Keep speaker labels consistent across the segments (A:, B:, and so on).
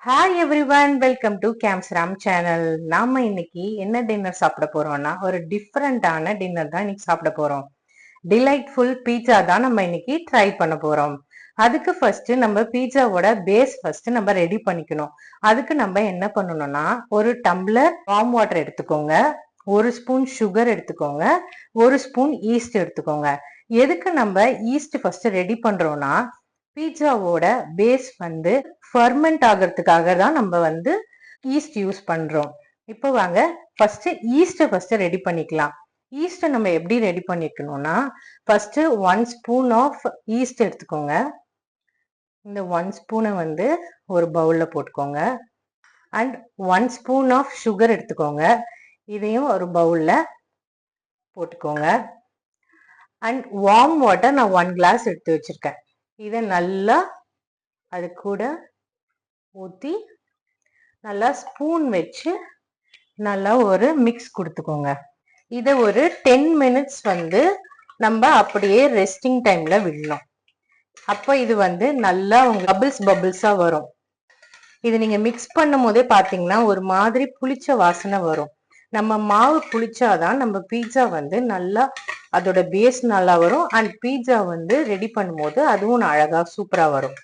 A: Hi everyone, welcome to கேம்ஸ்ராம் channel. நாம இன்னைக்கு என்ன டின்னர் சாப்பிட போறோம்னா ஒரு டிஃப்ரெண்டான டின்னர் தான் இன்னைக்கு சாப்பிட போறோம். டிலைட்ஃபுல் பீட்சா தான் நம்ம இன்னைக்கு ட்ரை பண்ண போறோம். அதுக்கு ஃபர்ஸ்ட் நம்ம பீட்சாவோட பேஸ் ஃபர்ஸ்ட் நம்ம ரெடி பண்ணிக்கணும். அதுக்கு நம்ம என்ன பண்ணணும்னா ஒரு டம்ளர் வார்ம் வாட்டர் எடுத்துக்கோங்க, ஒரு ஸ்பூன் சுகர் எடுத்துக்கோங்க, ஒரு ஸ்பூன் ஈஸ்ட் எடுத்துக்கோங்க. எதுக்கு நம்ம ஈஸ்ட் ஃபர்ஸ்ட் ரெடி பண்றோம்னா பீட்சாவோட பேஸ் வந்து ஃபர்மெண்ட் ஆகிறதுக்காக தான் நம்ம வந்து ஈஸ்ட் யூஸ் பண்றோம். இப்போ வாங்க ஃபர்ஸ்ட் ரெடி பண்ணிக்கலாம். ஈஸ்ட்டை நம்ம எப்படி ரெடி பண்ணிக்கணும்னா ஃபர்ஸ்ட் 1 ஸ்பூன் ஆஃப் ஈஸ்ட் எடுத்துக்கோங்க. இந்த 1 ஸ்பூனை வந்து ஒரு பவுல்ல போட்டுக்கோங்க. அண்ட் 1 ஸ்பூன் ஆஃப் சுகர் எடுத்துக்கோங்க. இதையும் ஒரு பவுல்ல போட்டுக்கோங்க. அண்ட் வார்ம் வாட்டர் நான் 1 கிளாஸ் எடுத்து வச்சிருக்கேன். இதை நல்லா அது கூட ஊற்றி நல்லா ஸ்பூன் வச்சு நல்லா ஒரு மிக்ஸ் கொடுத்துக்கோங்க. இதை ஒரு 10 மினிட்ஸ் வந்து நம்ம அப்படியே ரெஸ்டிங் டைம்ல விடணும். அப்போ இது வந்து நல்லா பபிள்ஸா வரும். இது நீங்க மிக்ஸ் பண்ணும் போதே பாத்தீங்கன்னா ஒரு மாதிரி புளிச்ச வாசனை வரும். நம்ம மாவு புளிச்சாதான் நம்ம பீட்சா வந்து நல்லா அதோட பேஸ் நல்லா வரும். அண்ட் பீட்சா வந்து ரெடி பண்ணும் போது அதுவும் அழகா சூப்பரா வரும்.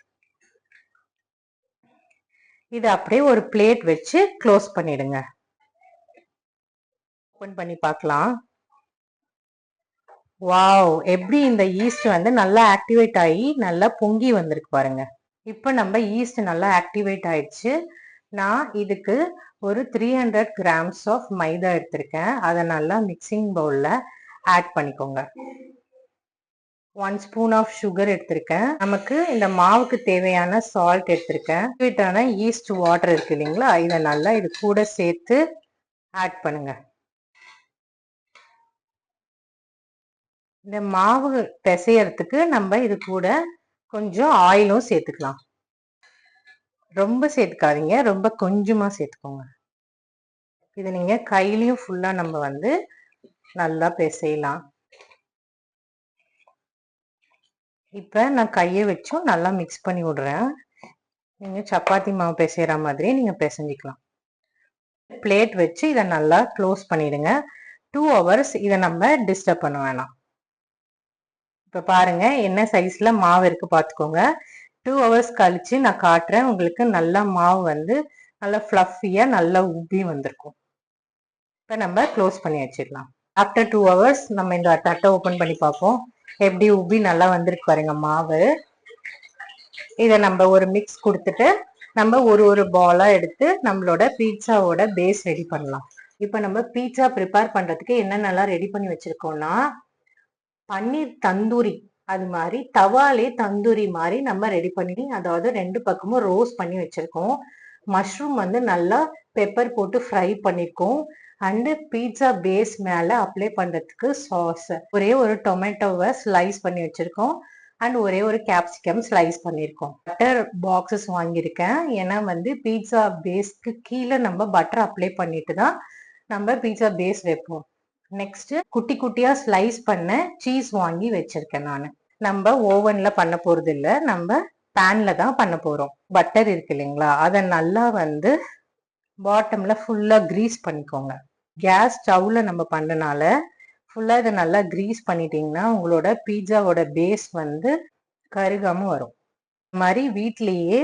A: இதை அப்படியே ஒரு பிளேட் வச்சு க்ளோஸ் பண்ணிடுங்க. ஓபன் பண்ணி பார்க்கலாம். வாவ், எப்படி இந்த ஈஸ்ட் வந்து நல்லா ஆக்டிவேட் ஆகி நல்லா பொங்கி வந்திருக்கு பாருங்க. இப்போ நம்ம ஈஸ்ட் நல்லா ஆக்டிவேட் ஆயிடுச்சு. நான் இதுக்கு ஒரு 300 கிராம்ஸ் ஆஃப் மைதா எடுத்திருக்கேன். அதை நல்லா மிக்சிங் பவுல்ல ஆட் பண்ணிக்கோங்க. 1 ஸ்பூன் ஆஃப் சுகர் எடுத்திருக்கேன். நமக்கு இந்த மாவுக்கு தேவையான சால்ட் எடுத்திருக்கேன். ஆக்டிவேட்டான ஈஸ்ட் வாட்டர் இருக்கு இல்லைங்களா, இதை நல்லா இது கூட சேர்த்து ஆட் பண்ணுங்க. இந்த மாவு பிசையறதுக்கு நம்ம இது கூட கொஞ்சம் ஆயிலும் சேர்த்துக்கலாம். ரொம்ப சேர்த்துக்காதீங்க, ரொம்ப கொஞ்சமா சேர்த்துக்கோங்க. இது நீங்க கையிலையும் ஃபுல்லா நம்ம வந்து நல்லா பிசையலாம். இப்ப நான் கையை வச்சும் நல்லா மிக்ஸ் பண்ணி விடுறேன். நீங்க சப்பாத்தி மாவு பிசைற மாதிரி நீங்க பிசைஞ்சிக்கலாம். பிளேட் வச்சு இதை நல்லா க்ளோஸ் பண்ணிடுங்க. 2 hours இதை நம்ம டிஸ்டர்ப் பண்ண வேணாம். இப்ப பாருங்க என்ன சைஸ்ல மாவு இருக்கு பாத்துக்கோங்க. 2 hours கழிச்சு நான் காட்டுறேன் உங்களுக்கு. நல்லா மாவு வந்து நல்லா ஃப்ளஃபியா நல்லா உப்பி வந்திருக்கும். இப்ப நம்ம க்ளோஸ் பண்ணி வச்சிடலாம். ஆஃப்டர் 2 hours நம்ம இந்த தட்டை ஓபன் பண்ணி பார்ப்போம். எப்படி உப்பி நல்லா வந்திருக்கு பாருங்க மாவு. இதை நம்ம ஒரு மிக்ஸ் கொடுத்துட்டு நம்ம ஒரு பாலா எடுத்து நம்மளோட பீட்சாவோட பேஸ் ரெடி பண்ணலாம். இப்ப நம்ம பீட்சா ப்ரிப்பேர் பண்றதுக்கு என்னென்னலாம் ரெடி பண்ணி வச்சிருக்கோம்னா பன்னீர் தந்தூரி, அது மாதிரி தவாலே தந்தூரி மாதிரி நம்ம ரெடி பண்ணி அதாவது 2 பக்கமும் ரோஸ்ட் பண்ணி வச்சிருக்கோம். மஷ்ரூம் வந்து நல்லா பெப்பர் போட்டு ஃப்ரை பண்ணிருக்கோம். அண்ட் பீட்சா பேஸ் மேல அப்ளை பண்றதுக்கு சாஸ், ஒரே ஒரு டொமேட்டோவை ஸ்லைஸ் பண்ணி வச்சிருக்கோம். அண்ட் ஒரே ஒரு கேப்சிகம் ஸ்லைஸ் பண்ணிருக்கோம். பட்டர் பாக்ஸஸ் வாங்கியிருக்கேன். ஏன்னா வந்து பீட்சா பேஸ்க்கு கீழே நம்ம பட்டர் அப்ளை பண்ணிட்டு தான் நம்ம பீட்சா பேஸ் வைப்போம். நெக்ஸ்ட் குட்டி குட்டியா ஸ்லைஸ் பண்ண சீஸ் வாங்கி வச்சிருக்கேன் நான். நம்ம ஓவன்ல பண்ண போறது இல்ல, நம்ம பேன்ல தான் பண்ண போறோம். பட்டர் இருக்கு இல்லைங்களா, அதை நல்லா வந்து பாட்டம்ல ஃபுல்லா கிரீஸ் பண்ணிக்கோங்க. கேஸ் ஸ்டவ்ல நம்ம பண்றனால ஃபுல்லா இதை நல்லா கிரீஸ் பண்ணிட்டீங்கன்னா உங்களோட பீட்சாவோட பேஸ் வந்து கருகாம வரும். இந்த மாதிரி வீட்லயே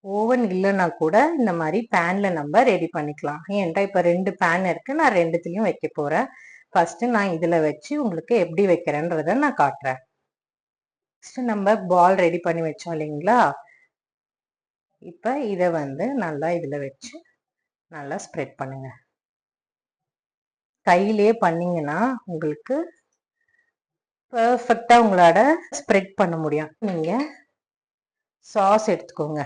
A: ஓவன் இல்லைன்னா கூட இந்த மாதிரி பேன்ல நம்ம ரெடி பண்ணிக்கலாம். ஏன்டா இப்ப 2 பேன் இருக்கு, நான் 2த்துலயும் வைக்க போறேன். ஃபர்ஸ்ட் நான் இதுல வச்சு உங்களுக்கு எப்படி வைக்கிறேன்றத நான் காட்டுறேன். ஃபர்ஸ்ட் நம்ம பால் ரெடி பண்ணி வச்சோம் இல்லைங்களா, இப்ப இத வந்து நல்லா இதுல வச்சு நல்லா ஸ்ப்ரெட் பண்ணுங்க. கையிலேயே பண்ணீங்கன்னா உங்களுக்கு பெர்ஃபெக்டா உங்களோட ஸ்ப்ரெட் பண்ண முடியும். நீங்க சாஸ் எடுத்துக்கோங்க.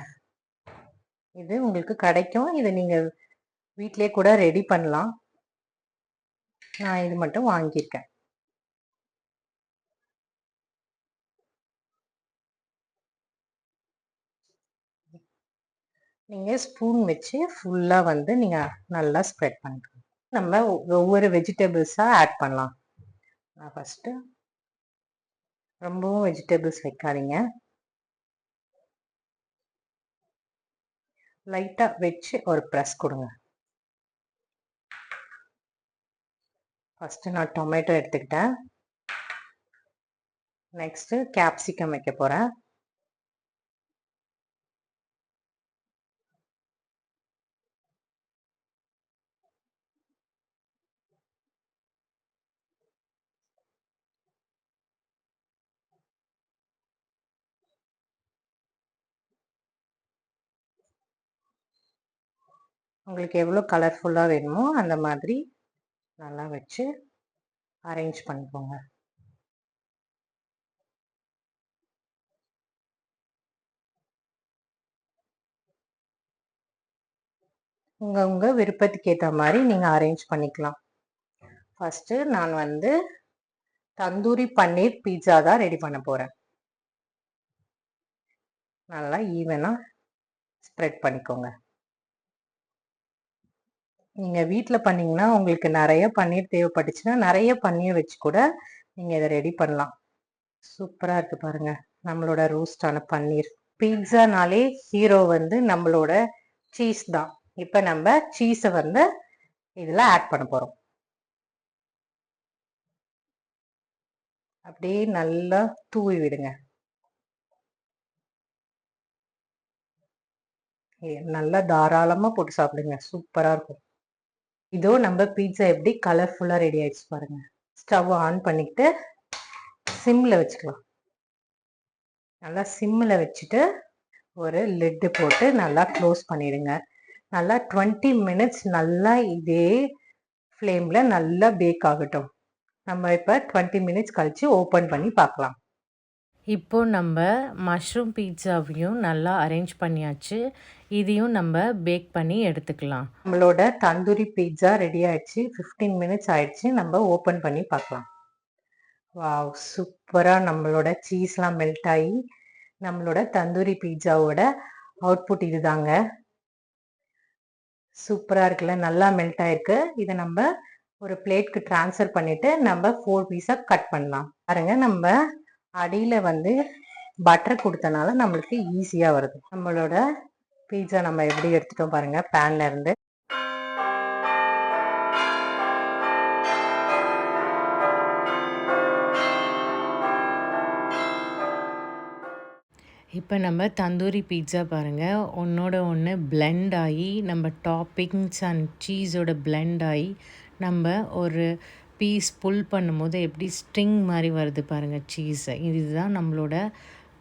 A: இது உங்களுக்கு கிடைக்கும். இதை நீங்க வீட்லயே கூட ரெடி பண்ணலாம். நான் இது மட்டும் வாங்கியிருக்கேன். நீங்க ஸ்பூன் வச்சு ஃபுல்லா வந்து நீங்க நல்லா ஸ்ப்ரெட் பண்ணிக்கணும். நம்ம ஒவ்வொரு வெஜிடபிள்ஸா ஆட் பண்ணலாம். நான் ஃபர்ஸ்ட் ரொம்பவும் வெஜிடபிள்ஸ் வைக்காதீங்க. லைட்டா வச்சு ஒரு ப்ரெஸ் கொடுங்க. ஃபர்ஸ்ட் நான் டொமேட்டோ எடுத்துக்கிட்டேன். நெக்ஸ்ட் கேப்சிகம் வைக்க போறேன். உங்களுக்கு எவ்வளோ கலர்ஃபுல்லா வேணுமோ அந்த மாதிரி நல்லா வச்சு அரேஞ்ச் பண்ணிக்கோங்க. உங்க விருப்பத்துக்கு ஏற்ற மாதிரி நீங்க அரேஞ்ச் பண்ணிக்கலாம். ஃபர்ஸ்ட் நான் வந்து தந்தூரி பன்னீர் பீட்சா தான் ரெடி பண்ண போறேன். நல்லா ஈவனா ஸ்ப்ரெட் பண்ணிக்கோங்க. நீங்க வீட்ல பண்ணீங்கன்னா உங்களுக்கு நிறைய பன்னீர் தேவைப்பட்டுச்சுன்னா நிறைய பன்னீர் வச்சு கூட நீங்க இதை ரெடி பண்ணலாம். சூப்பரா இருக்கு பாருங்க நம்மளோட ரோஸ்டான பன்னீர். பீட்சானாலே ஹீரோ வந்து நம்மளோட சீஸ் தான். இப்ப நம்ம சீஸை வந்து இதுல ஆட் பண்ண போறோம். அப்படியே நல்லா தூவி விடுங்க. நல்லா தாராளமா போட்டு சாப்பிடுங்க. சூப்பரா இருக்கும். இதோ நம்ம பீட்சா எப்படி கலர்ஃபுல்லா ரெடி ஆயிடுச்சு பாருங்க. ஸ்டவ் ஆன் பண்ணிட்டு சிம்ல வச்சுக்கலாம். நல்லா சிம்ல வச்சுட்டு ஒரு லிட்டு போட்டு நல்லா க்ளோஸ் பண்ணிடுங்க. நல்லா 20 மினிட்ஸ் நல்லா இதே ஃப்ளேம்ல நல்லா பேக் ஆகட்டும். நம்ம இப்போ 20 மினிட்ஸ் கழிச்சு ஓப்பன் பண்ணி பார்க்கலாம். இப்போ நம்ம மஷ்ரூம் பீட்சாவையும் நல்லா அரேஞ்ச் பண்ணியாச்சு. இதையும் நம்ம பேக் பண்ணி எடுத்துக்கலாம். நம்மளோட தந்தூரி பீட்சா ரெடி ஆயிடுச்சு. 15 மினிட்ஸ் ஆயிடுச்சு. நம்ம ஓப்பன் பண்ணி பார்க்கலாம். வாவ், சூப்பரா நம்மளோட சீஸ்லாம் மெல்ட் ஆகி நம்மளோட தந்தூரி பீட்சாவோட அவுட்புட் இதுதாங்க. சூப்பரா இருக்குல்ல, நல்லா மெல்ட் ஆயிருக்கு. இதை நம்ம ஒரு பிளேட்க்கு ட்ரான்ஸ்ஃபர் பண்ணிட்டு நம்ம 4 பீஸா கட் பண்ணலாம். பாருங்க நம்ம அடியில வந்து பட்டர் கொடுத்தனால நம்மளுக்கு ஈஸியா வருது. நம்மளோட பீட்சா நம்ம எப்படி எடுத்துட்டோம் பாருங்க பேன்ல இருந்து. இப்போ நம்ம தந்தூரி பீட்சா பாருங்கள் ஒன்றோட ஒன்று பிளெண்ட் ஆகி நம்ம டாப்பிங்ஸ் அண்ட் சீஸோட பிளெண்ட் ஆகி நம்ம ஒரு பீஸ் புல் பண்ணும்போது எப்படி ஸ்ட்ரிங் மாதிரி வருது பாருங்கள் சீஸை. இதுதான் நம்மளோட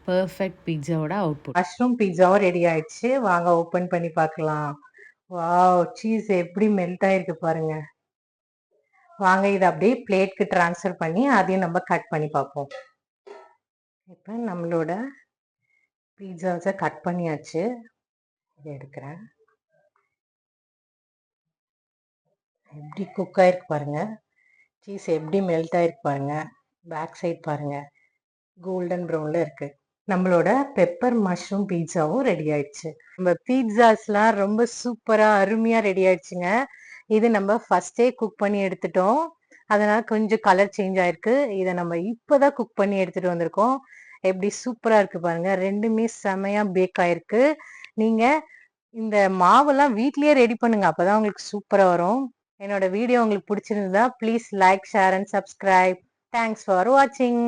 A: பர்ஃபெக்ட் பீட்சாவோட அவுட்புட். மஷ்ரூம் பீட்சாவும் ரெடி ஆயிடுச்சு. வாங்க ஓப்பன் பண்ணி பார்க்கலாம். வாவ், சீஸ் எப்படி மெல்ட் ஆயிருக்கு பாருங்க. வாங்க இதை அப்படியே பிளேட்க்கு ட்ரான்ஸ்ஃபர் பண்ணி அதையும் நம்ம கட் பண்ணி பார்ப்போம். இப்போ நம்மளோட பீட்சாஸை கட் பண்ணியாச்சு. இதை எடுக்கிறேன். எப்படி குக் ஆயிருக்கு பாருங்க. சீஸ் எப்படி மெல்ட் ஆயிருக்கு பாருங்க. பேக் சைட் பாருங்க கோல்டன் ப்ரௌன்ல இருக்கு. நம்மளோட பெப்பர் மஷ்ரூம் பீட்சாவும் ரெடி ஆயிடுச்சு. நம்ம பீட்சாஸ்லாம் ரொம்ப சூப்பரா அருமையா ரெடி ஆயிடுச்சுங்க. இது நம்ம ஃபர்ஸ்டே குக் பண்ணி எடுத்துட்டோம். அதனால கொஞ்சம் கலர் சேஞ்ச் ஆயிருக்கு. இதை நம்ம இப்பதான் குக் பண்ணி எடுத்துட்டு வந்திருக்கோம். எப்படி சூப்பரா இருக்கு பாருங்க. ரெண்டுமே செமையா பேக் ஆயிருக்கு. நீங்க இந்த மாவெல்லாம் வீட்லயே ரெடி பண்ணுங்க. அப்பதான் உங்களுக்கு சூப்பரா வரும். என்னோட வீடியோ உங்களுக்கு பிடிச்சிருந்தா please like, share and subscribe. Thanks for வாட்சிங்.